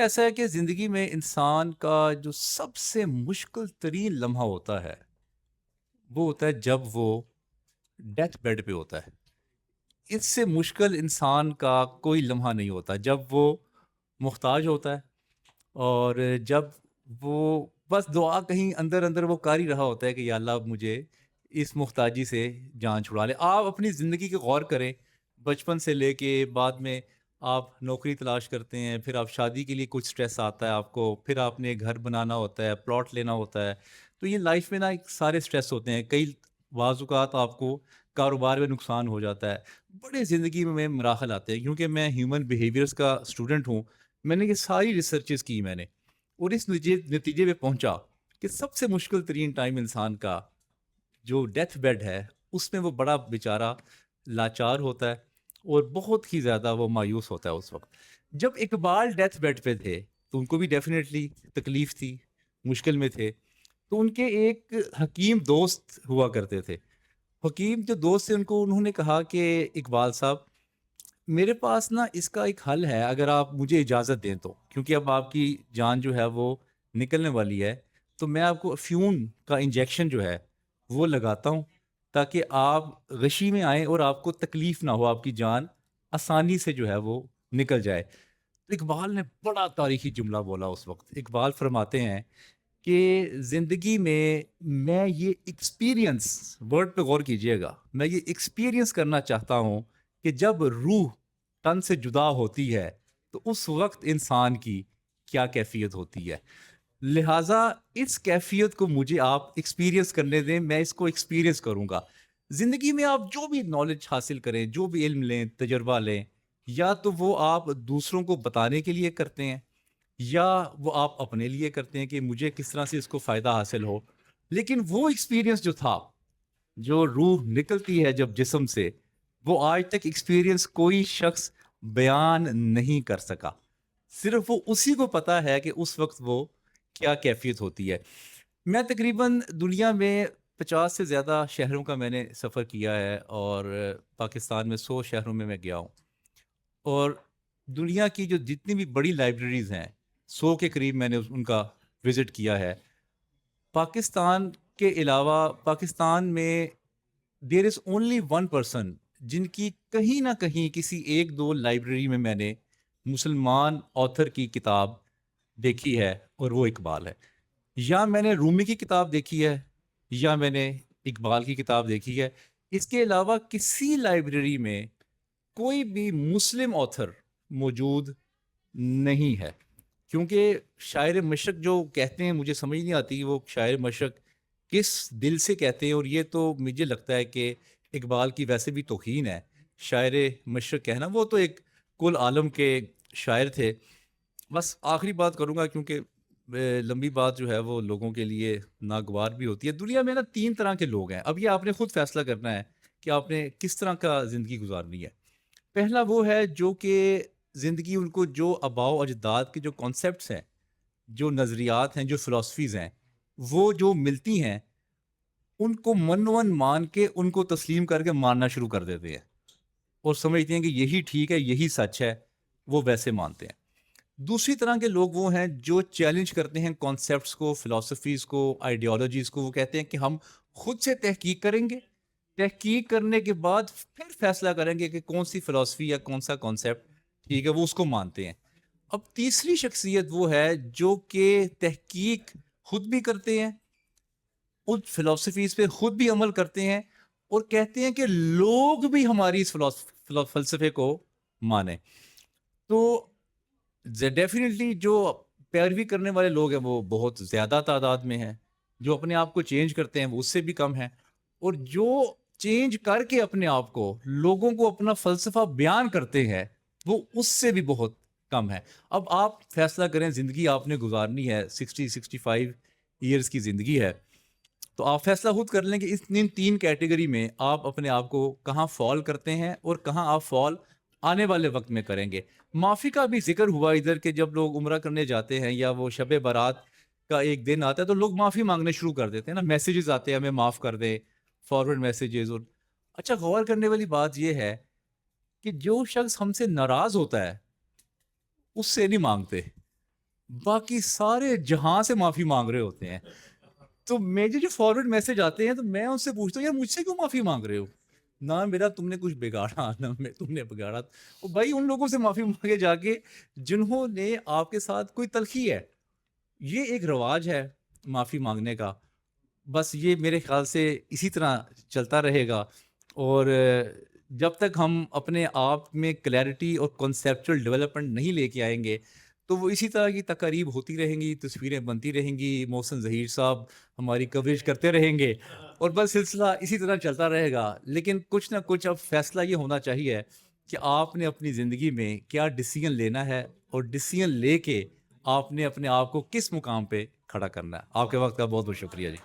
ایسا ہے کہ زندگی میں انسان کا جو سب سے مشکل ترین لمحہ ہوتا ہے وہ ہوتا ہے جب وہ ڈیتھ بیڈ پہ ہوتا ہے. اس سے مشکل انسان کا کوئی لمحہ نہیں ہوتا جب وہ محتاج ہوتا ہے. اور جب وہ بس دعا کہیں اندر اندر وہ کر ہی رہا ہوتا ہے کہ یا اللہ اب مجھے اس محتاجی سے جان چھڑا لے. آپ اپنی زندگی کے غور کریں. بچپن سے لے کے بعد میں آپ نوکری تلاش کرتے ہیں، پھر آپ شادی کے لیے کچھ سٹریس آتا ہے آپ کو، پھر آپ نے گھر بنانا ہوتا ہے، پلاٹ لینا ہوتا ہے. تو یہ لائف میں نا ایک سارے سٹریس ہوتے ہیں. کئی بعض اوقات آپ کو کاروبار میں نقصان ہو جاتا ہے. بڑے زندگی میں مراحل آتے ہیں کیونکہ میں ہیومن بیہیویئرس کا اسٹوڈنٹ ہوں. میں نے یہ ساری ریسرچز کی میں نے، اور اس نتیجے پہ پہنچا کہ سب سے مشکل ترین ٹائم انسان کا جو ڈیتھ بیڈ ہے اس میں وہ بڑا بیچارہ لاچار ہوتا ہے اور بہت ہی زیادہ وہ مایوس ہوتا ہے اس وقت. جب اقبال ڈیتھ بیڈ پہ تھے تو ان کو بھی ڈیفینیٹلی تکلیف تھی، مشکل میں تھے. تو ان کے ایک حکیم دوست ہوا کرتے تھے. حکیم جو دوست تھے انہوں نے کہا کہ اقبال صاحب، میرے پاس نا اس کا ایک حل ہے اگر آپ مجھے اجازت دیں تو، کیونکہ اب آپ کی جان جو ہے وہ نکلنے والی ہے. تو میں آپ کو افیون کا انجیکشن جو ہے وہ لگاتا ہوں تاکہ آپ غشی میں آئیں اور آپ کو تکلیف نہ ہو، آپ کی جان آسانی سے جو ہے وہ نکل جائے. تو اقبال نے بڑا تاریخی جملہ بولا اس وقت. اقبال فرماتے ہیں کہ زندگی میں یہ ایکسپیرینس، ورڈ پہ غور کیجئے گا، میں یہ ایکسپیرینس کرنا چاہتا ہوں کہ جب روح تن سے جدا ہوتی ہے تو اس وقت انسان کی کیا کیفیت ہوتی ہے. لہٰذا اس کیفیت کو مجھے آپ ایکسپیرینس کرنے دیں، میں اس کو ایکسپیرینس کروں گا. زندگی میں آپ جو بھی نالج حاصل کریں، جو بھی علم لیں، تجربہ لیں، یا تو وہ آپ دوسروں کو بتانے کے لیے کرتے ہیں یا وہ آپ اپنے لیے کرتے ہیں کہ مجھے کس طرح سے اس کو فائدہ حاصل ہو. لیکن وہ ایکسپیرینس جو تھا، جو روح نکلتی ہے جب جسم سے، وہ آج تک ایکسپیرینس کوئی شخص بیان نہیں کر سکا. صرف وہ اسی کو پتا ہے کہ اس وقت وہ کیا کیفیت ہوتی ہے. میں تقریباً دنیا میں 50 سے زیادہ شہروں کا میں نے سفر کیا ہے، اور پاکستان میں 100 شہروں میں گیا ہوں. اور دنیا کی جو جتنی بھی بڑی لائبریریز ہیں، 100 کے قریب میں نے ان کا وزٹ کیا ہے. پاکستان کے علاوہ پاکستان میں دیر از اونلی ون پرسن جن کی کہیں نہ کہیں کسی ایک دو لائبریری میں نے مسلمان آتھر کی کتاب دیکھی ہے، اور وہ اقبال ہے. یا میں نے رومی کی کتاب دیکھی ہے یا میں نے اقبال کی کتاب دیکھی ہے. اس کے علاوہ کسی لائبریری میں کوئی بھی مسلم آتھر موجود نہیں ہے. کیونکہ شاعر مشرق جو کہتے ہیں مجھے سمجھ نہیں آتی وہ شاعر مشرق کس دل سے کہتے ہیں، اور یہ تو مجھے لگتا ہے کہ اقبال کی ویسے بھی توہین ہے شاعر مشرق کہنا. وہ تو ایک کل عالم کے شاعر تھے. بس آخری بات کروں گا کیونکہ لمبی بات جو ہے وہ لوگوں کے لیے ناگوار بھی ہوتی ہے. دنیا میں نا 3 طرح کے لوگ ہیں. اب یہ آپ نے خود فیصلہ کرنا ہے کہ آپ نے کس طرح کا زندگی گزارنی ہے. پہلا وہ ہے جو کہ زندگی ان کو جو آباء و اجداد کے جو کانسیپٹس ہیں، جو نظریات ہیں، جو فلاسفیز ہیں، وہ جو ملتی ہیں ان کو من مان کے ان کو تسلیم کر کے ماننا شروع کر دیتے ہیں اور سمجھتے ہیں کہ یہی ٹھیک ہے، یہی سچ ہے، وہ ویسے مانتے ہیں. دوسری طرح کے لوگ وہ ہیں جو چیلنج کرتے ہیں کانسیپٹس کو، فلاسفیز کو، آئیڈیالوجیز کو. وہ کہتے ہیں کہ ہم خود سے تحقیق کریں گے، تحقیق کرنے کے بعد پھر فیصلہ کریں گے کہ کون سی فلاسفی یا کون سا کانسیپٹ ٹھیک ہے، وہ اس کو مانتے ہیں. اب تیسری شخصیت وہ ہے جو کہ تحقیق خود بھی کرتے ہیں، ان فلاسفیز پہ خود بھی عمل کرتے ہیں، اور کہتے ہیں کہ لوگ بھی ہماری اس فلسفے کو مانیں. تو ڈیفینیٹلی جو پیروی کرنے والے لوگ ہیں وہ بہت زیادہ تعداد میں ہیں. جو اپنے آپ کو چینج کرتے ہیں وہ اس سے بھی کم ہیں، اور جو چینج کر کے اپنے آپ کو لوگوں کو اپنا فلسفہ بیان کرتے ہیں وہ اس سے بھی بہت کم ہے. اب آپ فیصلہ کریں، زندگی آپ نے گزارنی ہے، 60-65 ایئرس کی زندگی ہے. تو آپ فیصلہ خود کر لیں کہ ان 3 کیٹیگری میں آپ اپنے آپ کو کہاں فال کرتے ہیں اور کہاں آپ فال آنے والے وقت میں کریں گے. معافی کا بھی ذکر ہوا ادھر کہ جب لوگ عمرہ کرنے جاتے ہیں یا وہ شب برات کا ایک دن آتا ہے تو لوگ معافی مانگنے شروع کر دیتے ہیں نا، میسیجز آتے ہیں ہمیں معاف کر دیں، فارورڈ میسیجز. اور اچھا، غور کرنے والی بات یہ ہے کہ جو شخص ہم سے ناراض ہوتا ہے اس سے نہیں مانگتے، باقی سارے جہاں سے معافی مانگ رہے ہوتے ہیں. تو مجھے جو فارورڈ میسج آتے ہیں تو میں ان سے پوچھتا ہوں یار مجھ سے کیوں معافی مانگ رہے ہو؟ نہ میرا تم نے کچھ بگاڑا نہ تم نے بگاڑا. اور بھائی ان لوگوں سے معافی مانگے جا کے جنہوں نے آپ کے ساتھ کوئی تلخی ہے. یہ ایک رواج ہے معافی مانگنے کا. بس یہ میرے خیال سے اسی طرح چلتا رہے گا. اور جب تک ہم اپنے آپ میں کلیئرٹی اور کنسیپچل ڈیولپمنٹ نہیں لے کے آئیں گے تو وہ اسی طرح کی تقاریب ہوتی رہیں گی, تصویریں بنتی رہیں گی, محسن ظہیر صاحب ہماری کوریج کرتے رہیں گے اور بس سلسلہ اسی طرح چلتا رہے گا. لیکن کچھ نہ کچھ اب فیصلہ یہ ہونا چاہیے کہ آپ نے اپنی زندگی میں کیا ڈیسیژن لینا ہے اور ڈیسیژن لے کے آپ نے اپنے آپ کو کس مقام پہ کھڑا کرنا ہے. آپ کے وقت کا بہت بہت شکریہ جی.